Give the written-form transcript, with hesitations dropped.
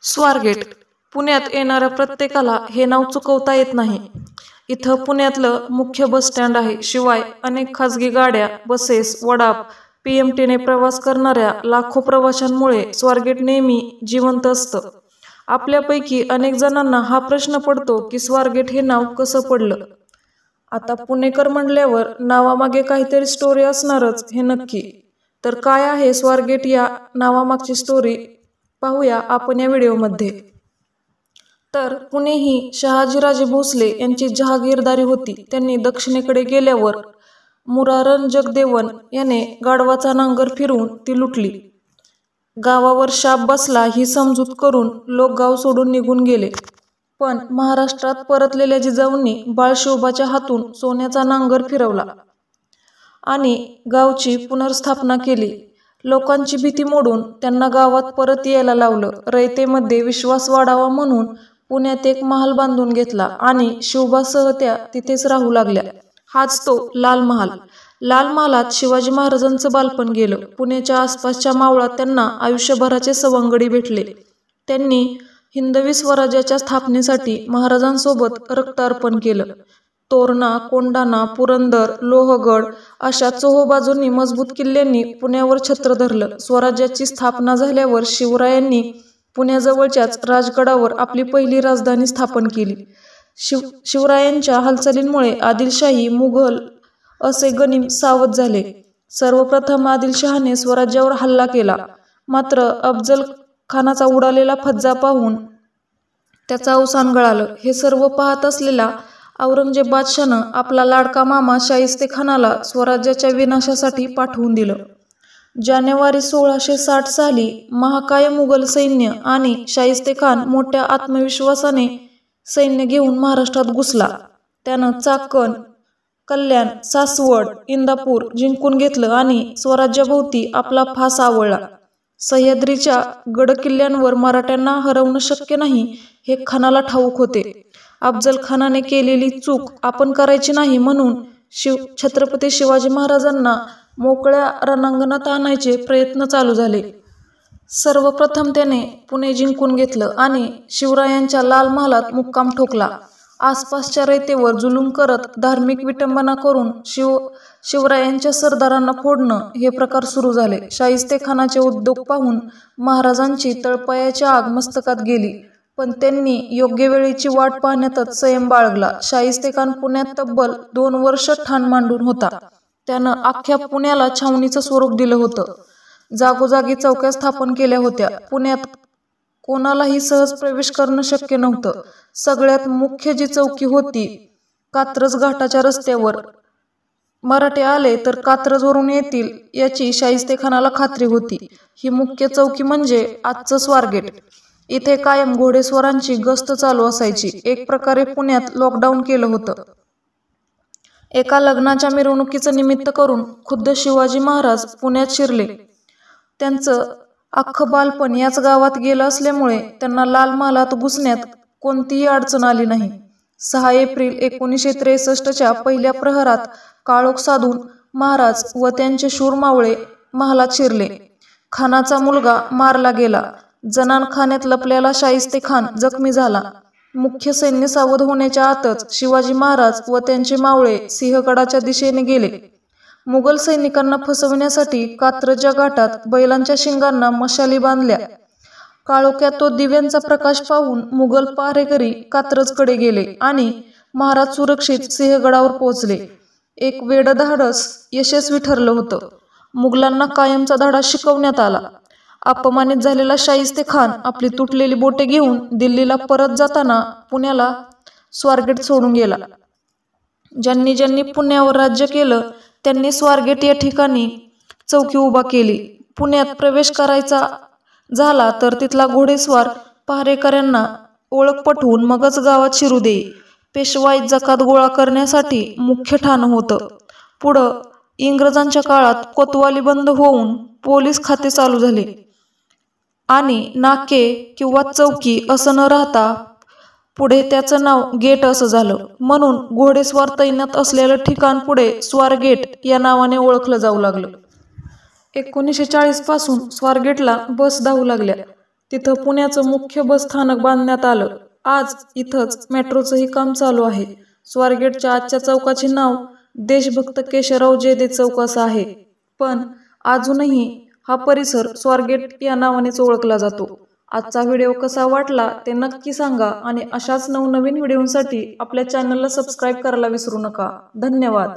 स्वारगेट पुण्यात येणाऱ्या प्रत्येकाला हे नाव चुकवता येत नाही. इथं पुण्यातलं मुख्य बस स्टँड आहे. शिवाय अनेक खासगी गाड्या, बसेस, वडाप, पीएमटीने प्रवास करणाऱ्या लाखो प्रवाशांमुळे स्वारगेट नेहमी जिवंत असतं. आपल्यापैकी अनेक जणांना हा प्रश्न पडतो की स्वारगेट हे नाव कसं पडलं. आता पुणेकर म्हणल्यावर नावामागे काहीतरी स्टोरी असणारच हे नक्की. तर काय आहे स्वारगेट या नावामागची स्टोरी पाहूया आपण या व्हिडिओमध्ये. तर पुणे ही शहाजीराजे भोसले यांची जहागीरदारी होती. त्यांनी दक्षिणेकडे गेल्यावर मुरारन जगदेवन याने गाढवाचा नांगर फिरवून ती लुटली. गावावर शाप बसला ही समजूत करून लोक गाव सोडून निघून गेले. पण महाराष्ट्रात परतलेल्या जिजाऊंनी बाळशिवबाच्या हातून सोन्याचा नांगर फिरवला आणि गावची पुनर्स्थापना केली. लोकांची भीती मोडून त्यांना गावात परत यायला लावलं. रयतेमध्ये विश्वास वाढावा म्हणून पुण्यात एक महाल बांधून घेतला आणि शिवबासह त्या तिथेच राहू लागल्या. हाच तो लाल महाल. लाल महालात शिवाजी महाराजांचं बालपण गेलं. पुण्याच्या आसपासच्या मावळात त्यांना आयुष्यभराचे सवंगडी भेटले. त्यांनी हिंदवी स्वराज्याच्या स्थापनेसाठी महाराजांसोबत रक्त अर्पण केलं. तोरणा, कोंढाणा, पुरंदर, लोहगड अशा चोहोबाजूंनी मजबूत किल्ल्यांनी पुण्यावर छत्र धरलं. स्वराज्याची स्थापना झाल्यावर शिवरायांनी पुण्याजवळच्याच राजगडावर आपली पहिली राजधानी स्थापन केली. शिवरायांच्या हालचालींमुळे आदिलशाही, मुघल असे गनिम सावध झाले. सर्वप्रथम आदिलशहाने स्वराज्यावर हल्ला केला. मात्र अफजल खानाचा उडालेला फज्जा पाहून त्याचं अवसान गळालं. हे सर्व पाहत असलेला औरंगजेब बादशाहनं आपला लाडका मामा शाहिस्तेखानाला स्वराज्याच्या विनाशासाठी पाठवून दिलं. जानेवारी 1660 साली महाकाय मुघल सैन्य आणि शाहिस्तेखान मोठ्या आत्मविश्वासाने सैन्य घेऊन महाराष्ट्रात घुसला. त्यानं चाकण, कल्याण, सासवड, इंदापूर जिंकून घेतलं आणि स्वराज्याभोवती आपला फास आवळला. सह्याद्रीच्या गडकिल्ल्यांवर मराठ्यांना हरवणं शक्य नाही हे खानाला ठाऊक होते. अफजल खानाने केलेली चूक आपण करायची नाही म्हणून छत्रपती शिवाजी महाराजांना मोकळ्या रणांगणात आणायचे प्रयत्न चालू झाले. सर्वप्रथम त्याने पुणे जिंकून घेतलं आणि शिवरायांच्या लाल महालात मुक्काम ठोकला. आसपासच्या रयतेवर जुलूम करत धार्मिक विटंबना करून शिवरायांच्या सरदारांना फोडणं हे प्रकार सुरू झाले. शाहिस्तेखानाचे उद्योग पाहून महाराजांची तळपायाची आग मस्तकात गेली. पण त्यांनी योग्य वेळेची वाट पाहण्यातच संयम बाळगला. शाहिस्तेखान पुण्यात तब्बल 2 वर्ष ठाण मांडून होता. त्यानं अख्ख्या पुण्याला छावणीचं स्वरूप दिलं होतं. जागोजागी चौक्या स्थापन केल्या होत्या. पुण्यात कोणालाही सहज प्रवेश करणं शक्य नव्हतं. सगळ्यात मुख्य जी चौकी होती कात्रज घाटाच्या रस्त्यावर. मराठे आले तर कात्रजवरून येतील याची शाहिस्तेखानाला खात्री होती. ही मुख्य चौकी म्हणजे आजचं स्वारगेट. इथे कायम घोडेस्वारांची गस्त चालू असायची. एक प्रकारे पुण्यात लॉकडाऊन केलं होतं. एका लग्नाच्या मिरवणुकीचं निमित्त करून खुद्द शिवाजी महाराज पुण्यात शिरले. त्यांचं अख्खं बालपण याच गावात गेलं असल्यामुळे त्यांना लाल महालात घुसण्यात कोणतीही अडचण आली नाही. 6 एप्रिल 1963च्या पहिल्या प्रहरात काळोख साधून महाराज व त्यांचे शूर मावळे महालात शिरले. खानाचा मुलगा मारला गेला. जनानखान्यात लपलेला शाहिस्तेखान जखमी झाला. मुख्य सैन्य सावध होण्याच्या आतच शिवाजी महाराज व त्यांचे मावळे सिंहगडाच्या दिशेने गेले. मुघल सैनिकांना फसवण्यासाठी कात्रजच्या घाटात बैलांच्या शिंगांना मशाली बांधल्या. काळोख्यात तो दिव्यांचा प्रकाश पाहून मुघल पहारेकरी कात्रजकडे गेले आणि महाराज सुरक्षित सिंहगडावर पोहोचले. एक वेडं धाडस यशस्वी ठरलं होतं. मुघलांना कायमचा धडा शिकवण्यात आला. अपमानित झालेला शाहिस्तेखान आपली तुटलेली बोटे घेऊन दिल्लीला परत जाताना पुण्याला स्वारगेट सोडून गेला. ज्यांनी ज्यांनी पुण्यावर राज्य केलं त्यांनी स्वारगेट या ठिकाणी चौकी उभा केली. पुण्यात प्रवेश करायचा झाला तर तिथला घोडेस्वार पहारेकऱ्यांना ओळख पटवून मगच गावात शिरू देई. पेशवाई जकात गोळा करण्यासाठी मुख्य ठाण होतं. पुढं इंग्रजांच्या काळात कोतवाली बंद होऊन पोलीस खाते चालू झाले आणि नाके किंवा चौकी असं न राहता पुढे त्याचं नाव गेट असं झालं. म्हणून घोडेस्वार तैनात असलेलं ठिकाण पुढे स्वारगेट या नावाने ओळखलं जाऊ लागलं. 1940 पासून स्वारगेटला बस धावू लागल्या. तिथं पुण्याचं मुख्य बस स्थानक बांधण्यात आलं. आज इथंच मेट्रोचंही काम चालू आहे. स्वारगेटच्या आजच्या चौकाचे नाव देशभक्त केशवराव जेधे चौक असं आहे. पण अजूनही हा परिसर स्वारगेट या नावानेच ओळखला जातो. आजचा व्हिडिओ कसा वाटला ते नक्की सांगा आणि अशाच नवनवीन व्हिडिओसाठी आपल्या चॅनलला सबस्क्राईब करायला विसरू नका. धन्यवाद.